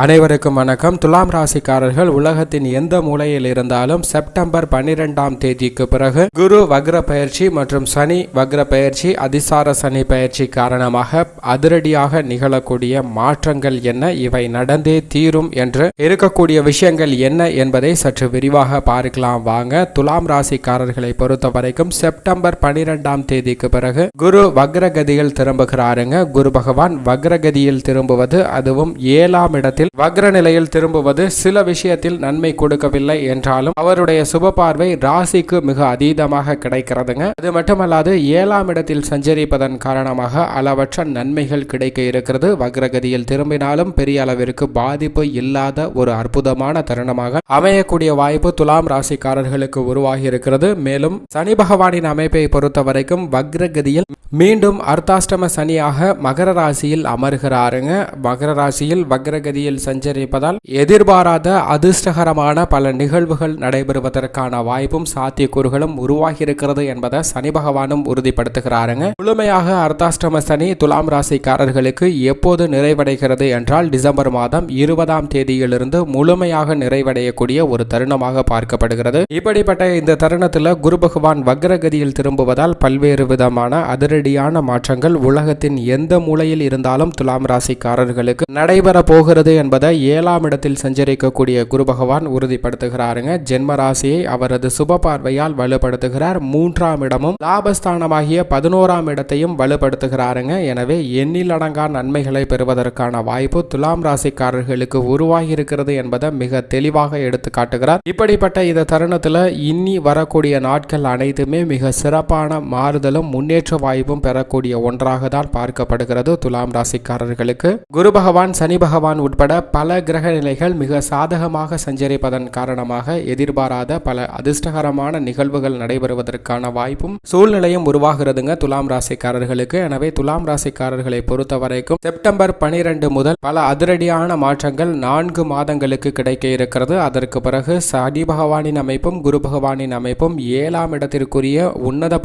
அனைவருக்கும் வணக்கம். துலாம் ராசிக்காரர்கள் உலகத்தின் எந்த மூலையில் இருந்தாலும் செப்டம்பர் 12ஆம் தேதிக்கு பிறகு குரு வக்ர பயிற்சி மற்றும் சனி வக்ர பயிற்சி, அதிசார சனி பயிற்சி காரணமாக அதிரடியாக நிகழக்கூடிய மாற்றங்கள் என்ன, இவை நடந்தே தீரும் என்று இருக்கக்கூடிய விஷயங்கள் என்ன என்பதை சற்று விரிவாக பார்க்கலாம் வாங்க. துலாம் ராசிக்காரர்களை பொறுத்த வரைக்கும் செப்டம்பர் 12ஆம் தேதிக்கு பிறகு குரு வக்ரகதியில் திரும்புகிறாருங்க. குரு பகவான் வக்ரகதியில் திரும்புவது, அதுவும் 7ஆம் இடத்தில் வக்ர நிலையில் திரும்புவது சில விஷயத்தில் நன்மை கொடுக்கவில்லை என்றாலும் அவருடைய சுப பார்வை ராசிக்கு மிக அதீதமாக கிடைக்கிறதுங்க. அது மட்டுமல்லாது 7ஆம் இடத்தில் சஞ்சரிப்பதன் காரணமாக அளவற்ற நன்மைகள் கிடைக்க இருக்கிறது. வக்ரகதியில் திரும்பினாலும் பெரிய அளவிற்கு பாதிப்பு இல்லாத ஒரு அற்புதமான தருணமாக அமையக்கூடிய வாய்ப்பு துலாம் ராசிக்காரர்களுக்கு உருவாகி இருக்கிறது. மேலும் சனி பகவானின் அமைப்பை பொறுத்த வரைக்கும் வக்ரகதியில் மீண்டும் அர்த்தாஷ்டம சனியாக மகர ராசியில் அமர்கிறாருங்க. மகர ராசியில் வக்ரகதியில் சஞ்சரிப்பதால் எதிர்பாராத அதிர்ஷ்டகரமான பல நிகழ்வுகள் நடைபெறுவதற்கான வாய்ப்பும் சாத்தியக்கூறுகளும் உருவாகி இருக்கிறது என்பதை சனி பகவானும் உறுதிப்படுத்துகிறாருங்க. முழுமையாக அர்த்தாஷ்டம சனி துலாம் ராசிக்காரர்களுக்கு எப்போது நிறைவடைகிறது என்றால் டிசம்பர் மாதம் 20ஆம் தேதியிலிருந்து முழுமையாக நிறைவடையக்கூடிய ஒரு தருணமாக பார்க்கப்படுகிறது. இப்படிப்பட்ட இந்த தருணத்தில் குரு பகவான் வக்ரகதியில் திரும்புவதால் பல்வேறு விதமான அதிரடியான மாற்றங்கள் உலகத்தின் எந்த மூலையில் இருந்தாலும் துலாம் ராசிக்காரர்களுக்கு நடைபெற போகிறது என்பதை 7ஆம் இடத்தில் சஞ்சரிக்கக்கூடிய குரு பகவான் உறுதிப்படுத்துகிறாருங்க. ஜென்ம ராசியை அவரது சுப பார்வையால் வலுப்படுத்துகிறார். 3ஆம் இடமும் லாபஸ்தானமாகிய 11ஆம் இடத்தையும் வலுப்படுத்துகிறாருங்க. எனவே எண்ணிலடங்கா நன்மைகளை பெறுவதற்கான வாய்ப்பு துலாம் ராசிக்காரர்களுக்கு உருவாகி இருக்கிறது என்பதை மிக தெளிவாக எடுத்து காட்டுகிறார். இப்படிப்பட்ட இந்த தருணத்தில் இனி வரக்கூடிய நாட்கள் அனைத்துமே மிக சிறப்பான மாறுதலும் முன்னேற்ற வாய்ப்பும் பெறக்கூடிய ஒன்றாக தான் பார்க்கப்படுகிறது. துலாம் ராசிக்காரர்களுக்கு குரு பகவான், சனி பகவான் உட்பட பல கிரக நிலைகள் மிக சாதகமாக சஞ்சரிப்பதன் காரணமாக எதிர்பாராத பல அதிர்ஷ்டகரமான நிகழ்வுகள் நடைபெறுவதற்கான வாய்ப்பும் சூழ்நிலையும் உருவாகிறதுங்க துலாம் ராசிக்காரர்களுக்கு. எனவே துலாம் ராசிக்காரர்களை பொறுத்த வரைக்கும் செப்டம்பர் 12 முதல் பல அதிரடியான மாற்றங்கள் 4 மாதங்களுக்கு கிடைக்க இருக்கிறது. அதற்கு பிறகு சனி பகவானின் அமைப்பும் குரு பகவானின் அமைப்பும் 7ஆம் இடத்திற்குரிய உன்னத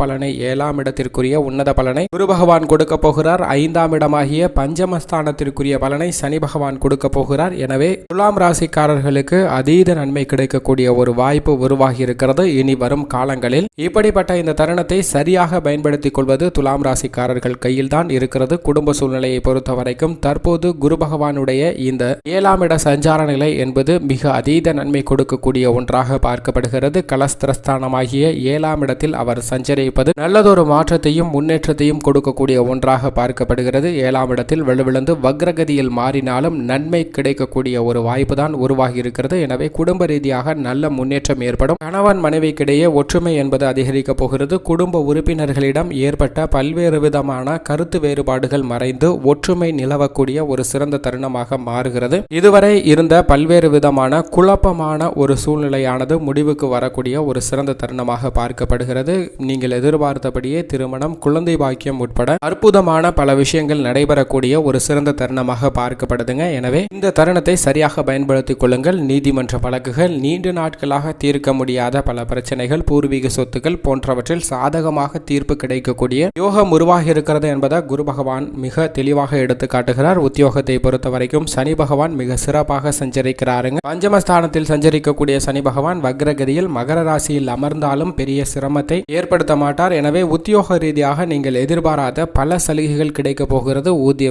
பலனை குரு பகவான் கொடுக்க போகிறார். 5ஆம் இடமாகிய பஞ்சமஸ்தானத்திற்குரிய பலனை சனி பகவான் கொடுக்க போகிறார். எனவே துலாம் ராசிக்காரர்களுக்கு அதீத நன்மை கிடைக்கக்கூடிய ஒரு வாய்ப்பு உருவாகி இருக்கிறது இனி வரும் காலங்களில். இப்படிப்பட்ட இந்த தருணத்தை சரியாக பயன்படுத்திக் கொள்வது துலாம் ராசிக்காரர்கள் கையில் தான் இருக்கிறது. குடும்ப சூழ்நிலையை பொறுத்த வரைக்கும் தற்போது குரு பகவானுடைய இந்த 7ஆம் இட சஞ்சார நிலை என்பது மிக அதீத நன்மை கொடுக்கக்கூடிய ஒன்றாக பார்க்கப்படுகிறது. கலஸ்திரஸ்தானமாகிய 7ஆம் இடத்தில் அவர் சஞ்சரிப்பது நல்லதொரு மாற்றத்தையும் முன்னேற்றத்தையும் கொடுக்கக்கூடிய ஒன்றாக பார்க்கப்படுகிறது. 7ஆம் இடத்தில் வலுவிழந்து வக்ரகதியில் மாறினாலும் நன்மை கிடைக்கக்கூடிய ஒரு வாய்ப்பு தான் உருவாகி இருக்கிறது. எனவே குடும்ப ரீதியாக நல்ல முன்னேற்றம் ஏற்படும். கணவன் மனைவிக்கிடையே ஒற்றுமை என்பது அதிகரிக்க போகிறது. குடும்ப உறுப்பினர்களிடம் ஏற்பட்ட பல்வேறு விதமான கருத்து வேறுபாடுகள் மறைந்து ஒற்றுமை நிலவக்கூடிய ஒரு சிறந்த தருணமாக மாறுகிறது. இதுவரை இருந்த பல்வேறு விதமான குழப்பமான ஒரு சூழ்நிலையானது முடிவுக்கு வரக்கூடிய ஒரு சிறந்த தருணமாக பார்க்கப்படுகிறது. நீங்கள் எதிர்பார்த்தபடியே திருமணம், குழந்தை பாக்கியம் உட்பட அற்புதமான பல விஷயங்கள் நடைபெறக்கூடிய ஒரு சிறந்த தருணமாக பார்க்கப்படுதுங்க. எனவே இந்த தருணத்தை சரியாக பயன்படுத்திக் கொள்ளுங்கள். நீதிமன்ற வழக்குகள், நீண்ட நாட்களாக தீர்க்க முடியாத பல பிரச்சனைகள், பூர்வீக சொத்துக்கள் போன்றவற்றில் சாதகமாக தீர்ப்பு கிடைக்கக்கூடிய யோகம் உருவாகி இருக்கிறது என்பதை குரு பகவான் மிக தெளிவாக எடுத்து காட்டுகிறார். உத்தியோகத்தை பொறுத்த வரைக்கும் சனி பகவான் மிக சிறப்பாக சஞ்சரிக்கிறாருங்க. பஞ்சமஸ்தானத்தில் சஞ்சரிக்கக்கூடிய சனி பகவான் வக்ரகதியில் மகர ராசியில் அமர்ந்தாலும் பெரிய சிரமத்தை ஏற்படுத்த மாட்டார். எனவே உத்தியோக ரீதியாக நீங்கள் எதிர்பாராத பல சலுகைகள் கிடைக்க போகிறது. ஊதிய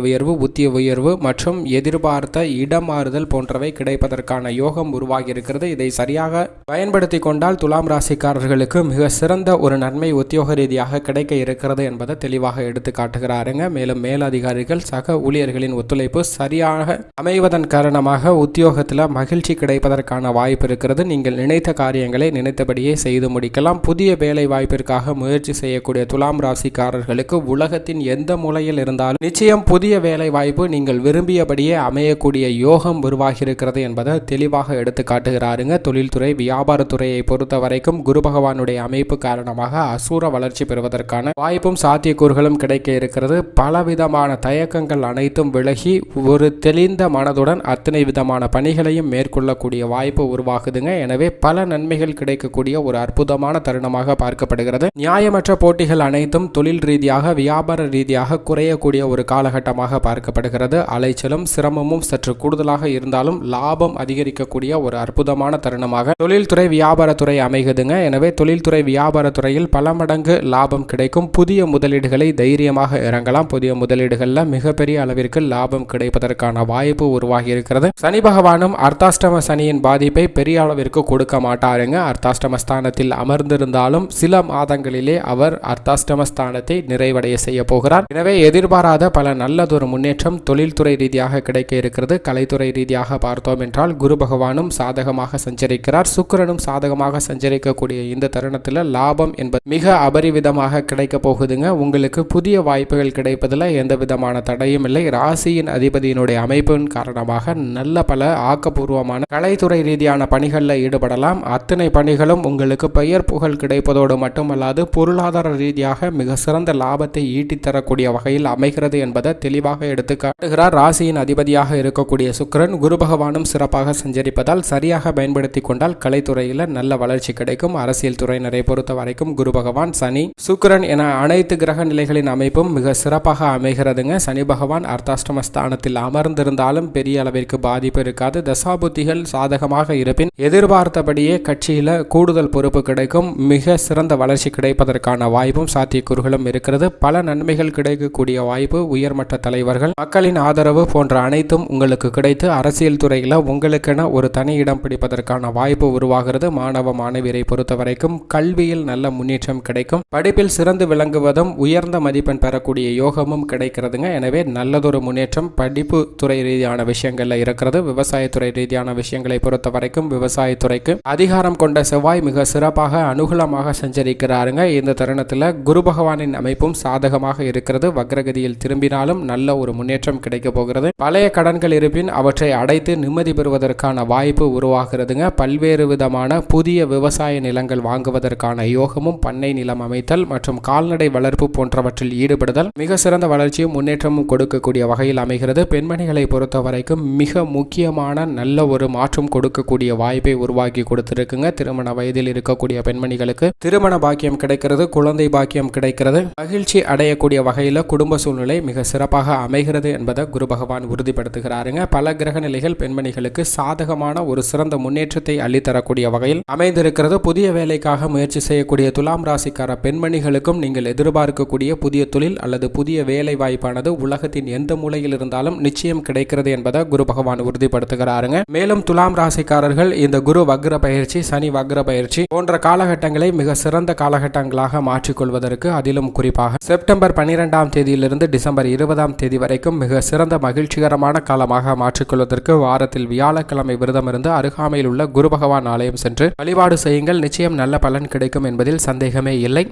உயர்வு மற்றும் எதிர்பார்த்த இடமாறுதல் போன்றவை கிடைப்பதற்கான யோகம் உருவாகி இருக்கிறது. இதை சரியாக பயன்படுத்தி கொண்டால் துலாம் ராசிக்காரர்களுக்கு மிக சிறந்த ஒரு நன்மை உத்தியோக ரீதியாக கிடைக்க இருக்கிறது என்பதை தெளிவாக எடுத்து காட்டுகிறாருங்க. மேலும் மேலதிகாரிகள், சக ஊழியர்களின் ஒத்துழைப்பு சரியாக அமைவதன் காரணமாக உத்தியோகத்தில் மகிழ்ச்சி கிடைப்பதற்கான வாய்ப்பு இருக்கிறது. நீங்கள் நினைத்த காரியங்களை நினைத்தபடியே செய்து முடிக்கலாம். புதிய வேலை வாய்ப்பிற்காக முயற்சி செய்யக்கூடிய துலாம் ராசிக்காரர்களுக்கு உலகத்தின் எந்த மூலையில் இருந்தாலும் நிச்சயம் புதிய வேலை வாய்ப்பு நீங்கள் விரும்பியபடியே அமையக்கூடிய யோகம் உருவாகி இருக்கிறது என்பதை தெளிவாக எடுத்து காட்டுகிறாருங்க. தொழில்துறை, வியாபாரத்துறையை பொறுத்த வரைக்கும் குரு பகவானுடைய அமைப்பு காரணமாக அசூர வளர்ச்சி பெறுவதற்கான வாய்ப்பும் சாத்தியக்கூறுகளும் கிடைக்க இருக்கிறது. பலவிதமான தயக்கங்கள் அனைத்தும் விலகி ஒரு தெளிந்த மனதுடன் அத்தனை விதமான பணிகளையும் மேற்கொள்ளக்கூடிய வாய்ப்பு உருவாகுதுங்க. எனவே பல நன்மைகள் கிடைக்கக்கூடிய ஒரு அற்புதமான தருணமாக பார்க்கப்படுகிறது. நியாயமற்ற போட்டிகள் அனைத்தும் தொழில் ரீதியாக, வியாபார ரீதியாக குறையக்கூடிய ஒரு காலகட்டமாக பார்க்கப்படுகிறது. அலைச்சலும் சிரமமும் சற்று சற்று கூடுதலாக இருந்தாலும் லாபம் அதிகரிக்கக்கூடிய ஒரு அற்புதமான தருணமாக தொழில்துறை வியாபாரத்துறை அமைகுதுங்க. எனவே தொழில்துறை வியாபாரத்துறையில் பல மடங்கு லாபம் கிடைக்கும். புதிய முதலீடுகளை தைரியமாக இறங்கலாம். புதிய முதலீடுகளில் மிகப்பெரிய அளவிற்கு லாபம் கிடைப்பதற்கான வாய்ப்பு உருவாகி இருக்கிறது. சனி பகவானும் அர்த்தாஷ்டம சனியின் பாதிப்பை பெரிய அளவிற்கு கொடுக்க மாட்டாருங்க. அர்த்தாஷ்டம ஸ்தானத்தில் அமர்ந்திருந்தாலும் சில மாதங்களிலே அவர் அர்த்தாஷ்டம ஸ்தானத்தை நிறைவடைய செய்ய போகிறார். எனவே எதிர்பாராத பல நல்லதொரு முன்னேற்றம் தொழில்துறை ரீதியாக கிடைக்க இருக்கிறது. கலைத்துறை ரீதியாக பார்த்தோம் என்றால் குரு பகவானும் சாதகமாக சஞ்சரிக்கிறார். சுக்கிரனும் சாதகமாக சஞ்சரிக்கக்கூடிய இந்த தருணத்தில் லாபம் என்பது மிக அபரிவிதமாக கிடைக்க போகுதுங்க. உங்களுக்கு புதிய வாய்ப்புகள் கிடைப்பதில் எந்த விதமான தடையும் இல்லை. ராசியின் அதிபதியினுடைய அமைப்பின் காரணமாக நல்ல பல ஆக்கப்பூர்வமான கலைத்துறை ரீதியான பணிகளில் ஈடுபடலாம். அத்தனை பணிகளும் உங்களுக்கு பெயர் புகழ் கிடைப்பதோடு மட்டுமல்லாது பொருளாதார ரீதியாக மிக சிறந்த லாபத்தை ஈட்டித்தரக்கூடிய வகையில் அமைகிறது என்பதை தெளிவாக எடுத்து காட்டுகிறார். ராசியின் அதிபதியாக இருக்கக்கூடிய சுக்கிரன் குரு பகவானும் சிறப்பாக சஞ்சரிப்பதால் சரியாக பயன்படுத்தி கொண்டால் கலைத்துறையில் நல்ல வளர்ச்சி கிடைக்கும். அரசியல் துறையினரை பொறுத்த வரைக்கும் குரு பகவான், சனி, சுக்கிரன் என அனைத்து கிரக நிலைகளின் அமைப்பும் மிக சிறப்பாக அமைகிறதுங்க. சனி பகவான் அர்த்தாஷ்டம ஸ்தானத்தில் அமர்ந்திருந்தாலும் பெரிய அளவிற்கு பாதிப்பு இருக்காது. தசாபுத்திகள் சாதகமாக இருப்பின் எதிர்பார்த்தபடியே கட்சியில கூடுதல் பொறுப்பு கிடைக்கும். மிக சிறந்த வளர்ச்சி கிடைப்பதற்கான வாய்ப்பும் சாத்தியக்கூறுகளும் இருக்கிறது. பல நன்மைகள் கிடைக்கக்கூடிய வாய்ப்பு, உயர்மட்ட தலைவர்கள், மக்களின் ஆதரவு போன்ற அனைத்தும் உங்களுக்கு கிடைத்து அரசியல் துறையில் உங்களுக்கென ஒரு தனி இடம் பிடிப்பதற்கான வாய்ப்பு உருவாகிறது. மாணவ மாணவியரை பொறுத்த வரைக்கும் கல்வியில் நல்ல முன்னேற்றம் கிடைக்கும். படிப்பில் சிறந்து விளங்குவதும் உயர்ந்த மதிப்பெண் பெறக்கூடிய யோகமும் கிடைக்கிறதுங்க. எனவே நல்லதொரு முன்னேற்றம் படிப்பு துறை ரீதியான விஷயங்கள்ல இருக்கிறது. விவசாயத்துறை ரீதியான விஷயங்களை பொறுத்த வரைக்கும் விவசாயத்துறைக்கு அதிகாரம் கொண்ட செவ்வாய் மிக சிறப்பாக அனுகூலமாக சஞ்சரிக்கிறாருங்க. இந்த தருணத்தில் குரு பகவானின் அமைப்பும் சாதகமாக இருக்கிறது. வக்ரகதியில் திரும்பினாலும் நல்ல ஒரு முன்னேற்றம் கிடைக்க போகிறது. பழைய கடன்கள் இருப்பின் அவற்றை அடைத்து நிம்மதி பெறுவதற்கான வாய்ப்பு உருவாகிறதுங்க. பல்வேறு விதமான புதிய விவசாய நிலங்கள் வாங்குவதற்கான யோகமும், பண்ணை நிலம் அமைத்தல் மற்றும் கால்நடை வளர்ப்பு போன்றவற்றில் ஈடுபடுதல் மிக சிறந்த வளர்ச்சியும் முன்னேற்றமும் கொடுக்கக்கூடிய வகையில் அமைகிறது. பெண்மணிகளை பொறுத்த வரைக்கும் மிக முக்கியமான நல்ல ஒரு மாற்றம் கொடுக்கக்கூடிய வாய்ப்பை உருவாக்கி கொடுத்திருக்குங்க. திருமண வயதில் இருக்கக்கூடிய பெண்மணிகளுக்கு திருமண பாக்கியம் கிடைக்கிறது, குழந்தை பாக்கியம் கிடைக்கிறது. மகிழ்ச்சி அடையக்கூடிய வகையில் குடும்ப சூழ்நிலை மிக சிறப்பாக அமைகிறது என்பதை குரு பகவான் உறுதிப்படுத்துகிறாருங்க. பல கிரக நிலைகள் பெண்மணிகளுக்கு சாதகமான ஒரு சிறந்த முன்னேற்றத்தை அள்ளித்தரக்கூடிய வகையில் அமைந்திருக்கிறது. புதிய வேலைக்காக முயற்சி செய்யக்கூடிய துலாம் ராசிக்கார பெண்மணிகளுக்கும் நீங்கள் எதிர்பார்க்கக்கூடிய புதிய தொழில் அல்லது புதிய வேலை வாய்ப்பானது உலகத்தின் எந்த மூலையில் இருந்தாலும் நிச்சயம் கிடைக்கிறது என்பதை குரு பகவான் உறுதிப்படுத்துகிறாருங்க. மேலும் துலாம் ராசிக்காரர்கள் இந்த குரு வக்ர பயிற்சி, சனி வக்ர பயிற்சி போன்ற காலகட்டங்களை மிக சிறந்த காலகட்டங்களாக மாற்றிக்கொள்வதற்கு, அதிலும் குறிப்பாக செப்டம்பர் 12ஆம் தேதியிலிருந்து டிசம்பர் 20ஆம் தேதி வரைக்கும் மிக சிறந்த மகிழ்ச்சிகரமான காலமாக மாற்றிக்கொள்வதற்கு வாரத்தில் வியாழக்கிழமை விரதம் இருந்து அருகாமையில் உள்ள குரு பகவான் ஆலயம் சென்று வழிபாடு செய்யுங்கள். நிச்சயம் நல்ல பலன் கிடைக்கும் என்பதில் சந்தேகமே இல்லை.